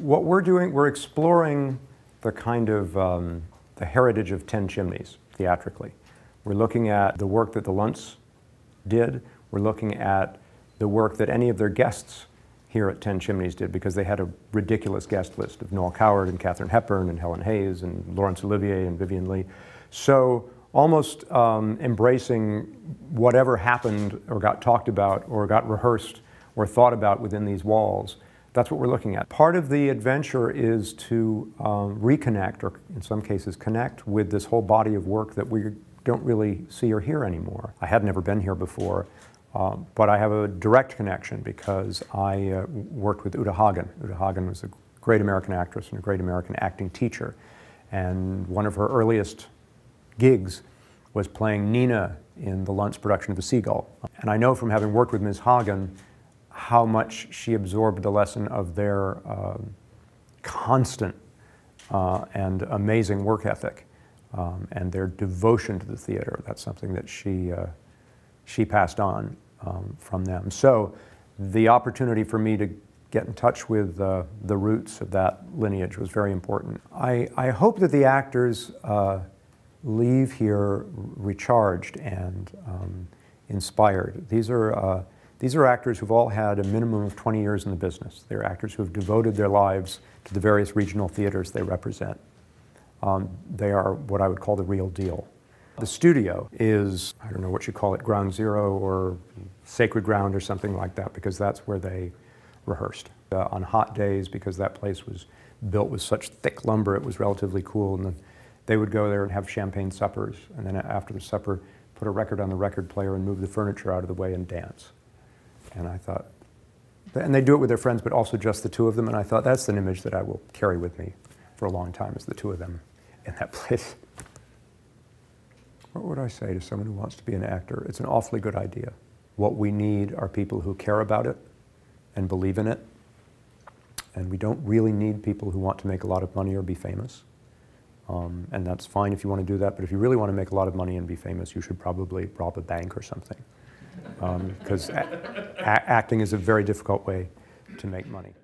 What we're doing, we're exploring the kind of the heritage of 10 Chimneys theatrically. We're looking at the work that the Lunts did. We're looking at the work that any of their guests here at 10 Chimneys did, because they had a ridiculous guest list of Noel Coward and Katharine Hepburn and Helen Hayes and Laurence Olivier and Vivien Leigh. So almost embracing whatever happened or got talked about or got rehearsed or thought about within these walls. That's what we're looking at. Part of the adventure is to reconnect, or in some cases connect, with this whole body of work that we don't really see or hear anymore. I had never been here before, but I have a direct connection because I worked with Uta Hagen. Uta Hagen was a great American actress and a great American acting teacher. And one of her earliest gigs was playing Nina in the Lunt's production of The Seagull. And I know from having worked with Ms. Hagen how much she absorbed the lesson of their constant and amazing work ethic and their devotion to the theater. That's something that she passed on from them. So the opportunity for me to get in touch with the roots of that lineage was very important. I hope that the actors leave here recharged and inspired. These are actors who've all had a minimum of 20 years in the business. They're actors who have devoted their lives to the various regional theaters they represent. They are what I would call the real deal. The studio is, I don't know what you call it, ground zero or sacred ground or something like that, because that's where they rehearsed. On hot days, because that place was built with such thick lumber, it was relatively cool, and then they would go there and have champagne suppers, and then after the supper, put a record on the record player and move the furniture out of the way and dance. And I thought, and they do it with their friends, but also just the two of them, and I thought that's an image that I will carry with me for a long time, is the two of them in that place. What would I say to someone who wants to be an actor? It's an awfully good idea. What we need are people who care about it and believe in it, and we don't really need people who want to make a lot of money or be famous. And that's fine if you want to do that, but if you really want to make a lot of money and be famous, you should probably rob a bank or something. Because acting is a very difficult way to make money.